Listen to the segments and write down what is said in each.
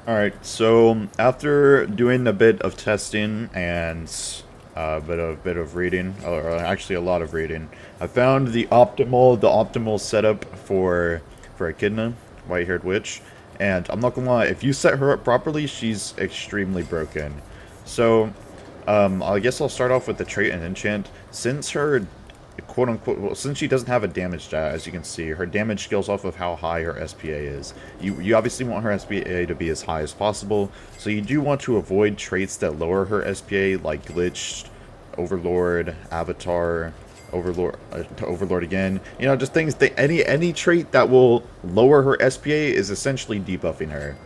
Alright, so after doing a bit of testing and a bit of reading, or actually a lot of reading, I found the optimal setup for Echidna, white-haired witch. And I'm not gonna lie, if you set her up properly, she's extremely broken. So I guess I'll start off with the trait and enchant. Since her quote unquote, well, since she doesn't have a damage stat, as you can see, her damage scales off of how high her SPA is. You obviously want her SPA to be as high as possible, so you do want to avoid traits that lower her SPA, like glitched, overlord, avatar, overlord again. You know, just things that any trait that will lower her SPA is essentially debuffing her.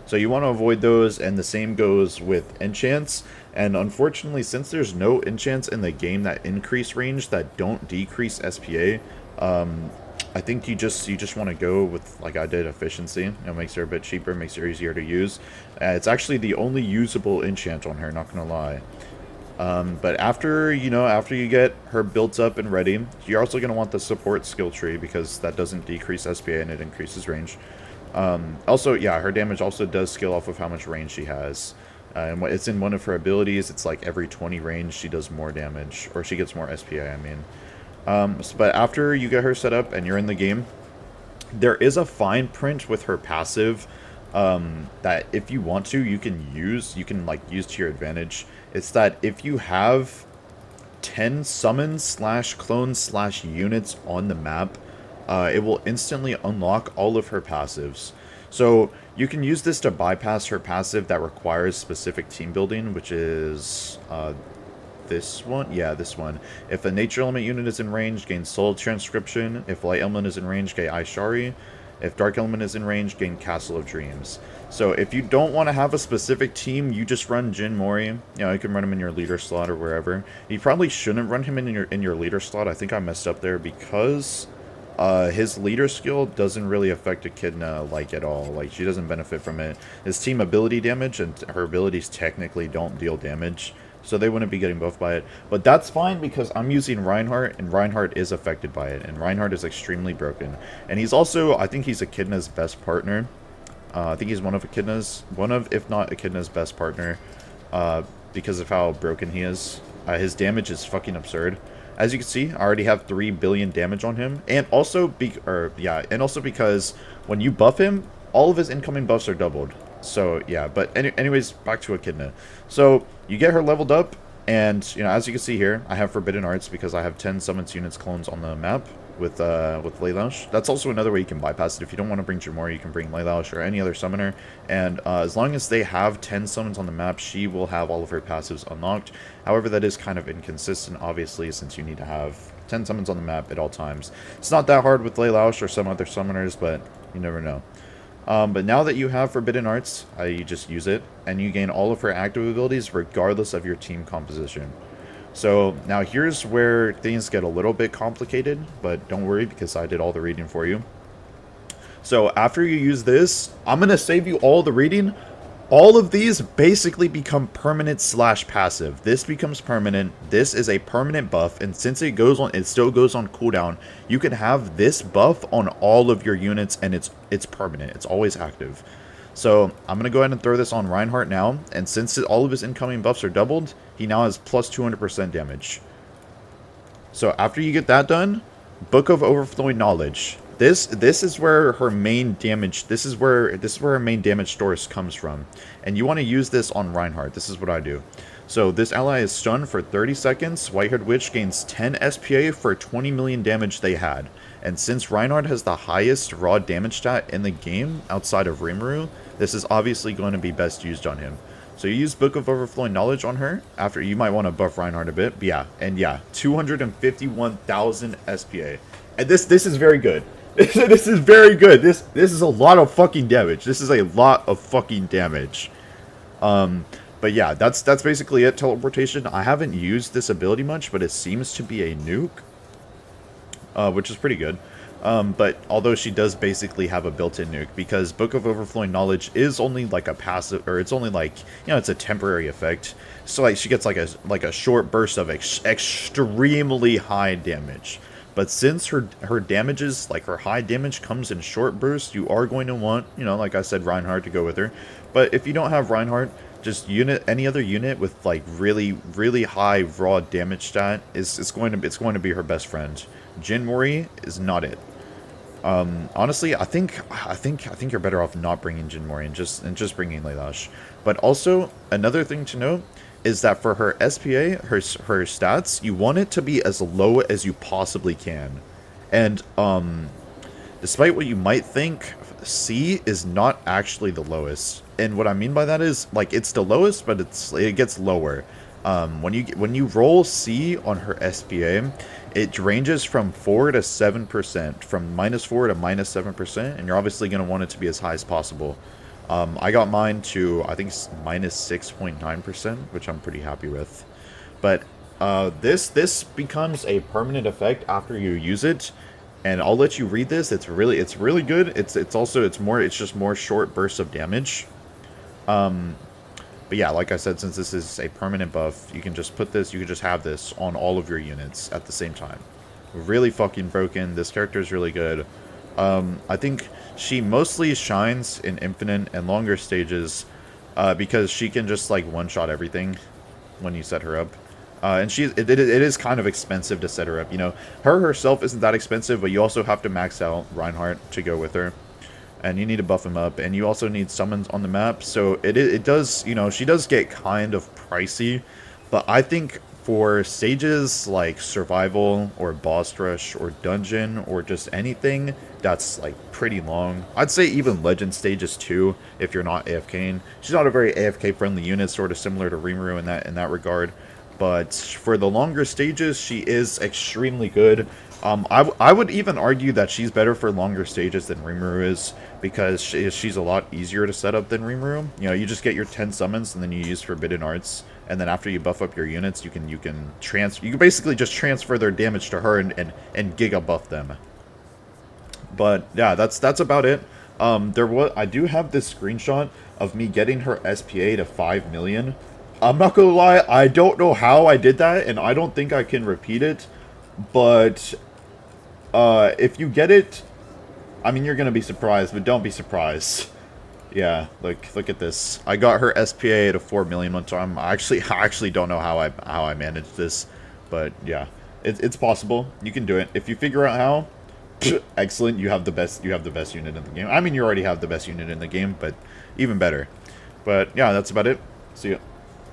So you want to avoid those, and the same goes with enchants. And unfortunately, since there's no enchants in the game that increase range that don't decrease SPA, I think you just want to go with, like I did, efficiency. It makes her a bit cheaper, makes her easier to use. It's actually the only usable enchant on her, not gonna lie. But after you get her built up and ready, you're also going to want the support skill tree because that doesn't decrease SPA and it increases range. Also, yeah, her damage also does scale off of how much range she has. And it's in one of her abilities. It's like every 20 range she does more damage, or she gets more SPA, I mean. But after you get her set up and you're in the game, there is a fine print with her passive that if you want to, you can like use to your advantage. It's that if you have 10 summons slash clones slash units on the map, it will instantly unlock all of her passives. So you can use this to bypass her passive that requires specific team building, which is this one? Yeah, this one. If a nature element unit is in range, gain soul transcription. If light element is in range, gain Aishari. If dark element is in range, gain Castle of Dreams. So if you don't want to have a specific team, you just run Jin Mori. You know, you can run him in your leader slot or wherever. You probably shouldn't run him in your leader slot. I think I messed up there because his leader skill doesn't really affect Echidna like at all. Like, she doesn't benefit from it. His team ability damage and her abilities technically don't deal damage, so they wouldn't be getting buffed by it. But that's fine because I'm using Reinhardt, and Reinhardt is affected by it, and Reinhardt is extremely broken. And he's also, I think he's Echidna's best partner. I think he's if not Echidna's best partner, because of how broken he is. His damage is fucking absurd. As you can see, I already have 3 billion damage on him, and also because when you buff him, all of his incoming buffs are doubled. So yeah, but anyways, back to Echidna. So you get her leveled up, and as you can see here, I have Forbidden Arts because I have 10 summons units clones on the map with Leylaush. That's also another way you can bypass it. If you don't want to bring Jamori, you can bring Leylaush or any other summoner, and as long as they have 10 summons on the map, she will have all of her passives unlocked. However, that is kind of inconsistent, obviously, since you need to have 10 summons on the map at all times. It's not that hard with Leylaush or some other summoners, but you never know. But now that you have Forbidden Arts, you just use it, and you gain all of her active abilities regardless of your team composition. So now here's where things get a little bit complicated, but don't worry because I did all the reading for you. So after you use this, I'm going to save you all the reading. All of these basically become permanent slash passive. This becomes permanent. This is a permanent buff, and since it still goes on cooldown, you can have this buff on all of your units, and it's permanent. It's always active. So I'm going to go ahead and throw this on Reinhardt now, and since all of his incoming buffs are doubled, he now has plus 200% damage. So after you get that done, Book of Overflowing Knowledge. This is where her main damage. This is where her main damage source comes from, and you want to use this on Reinhardt. This is what I do. So this ally is stunned for 30 seconds. White-haired witch gains 10 SPA for 20 million damage they had. And since Reinhardt has the highest raw damage stat in the game outside of Rimuru, this is obviously going to be best used on him. So you use Book of Overflowing Knowledge on her. After, you might want to buff Reinhardt a bit, but yeah, 251,000 SPA. And this is very good. This is very good. This is a lot of fucking damage. This is a lot of fucking damage. But yeah, that's basically it. Teleportation. I haven't used this ability much, but it seems to be a nuke, which is pretty good. But although she does basically have a built-in nuke, because Book of Overflowing Knowledge is only like a passive, or it's only like, it's a temporary effect. So like she gets like a short burst of extremely high damage. But since her damages, like her high damage, comes in short bursts, you are going to want, you know, like I said, Reinhardt to go with her. But if you don't have Reinhardt, just any other unit with like really high raw damage stat is it's going to be her best friend. Jin Mori is not it. Honestly, I think you're better off not bringing Jin Mori and just bringing Leilash. But also another thing to note is that for her SPA, her stats, you want it to be as low as you possibly can. And despite what you might think, C is not actually the lowest. And what I mean by that is, like, it's the lowest, but it gets lower. When you roll C on her SPA, it ranges from 4 to 7%, from -4 to -7%, and you're obviously going to want it to be as high as possible. I got mine to, I think, -6.9%, which I'm pretty happy with. But this becomes a permanent effect after you use it, and I'll let you read this. It's really good. It's just more short bursts of damage. But yeah, like I said, since this is a permanent buff, you can just have this on all of your units at the same time. Really fucking broken. This character is really good. I think she mostly shines in infinite and longer stages because she can just like one-shot everything when you set her up. And it is kind of expensive to set her up. You know, her herself isn't that expensive, but you also have to max out Reinhardt to go with her. And you need to buff him up, and you also need summons on the map, so it does, you know, she does get kind of pricey, but I think for stages like survival or boss rush or dungeon or just anything that's like pretty long, I'd say even legend stages too, if you're not AFKing. She's not a very AFK friendly unit, sort of similar to Rimuru in that regard, but for the longer stages, she is extremely good. I would even argue that she's better for longer stages than Rimuru is, because she's a lot easier to set up than Rimuru. You know, you just get your 10 summons and then you use Forbidden Arts, and then after you buff up your units, you can basically just transfer their damage to her and Giga buff them. But yeah, that's about it. I do have this screenshot of me getting her SPA to 5 million. I'm not gonna lie, I don't know how I did that, and I don't think I can repeat it, but if you get it, I mean, you're gonna be surprised, but don't be surprised. Yeah, look at this. I got her SPA to 4 million one time. I actually don't know how I managed this, but yeah, it's possible. You can do it if you figure out how. Excellent. You have the best unit in the game. I mean, you already have the best unit in the game, but even better. But yeah, that's about it. See ya.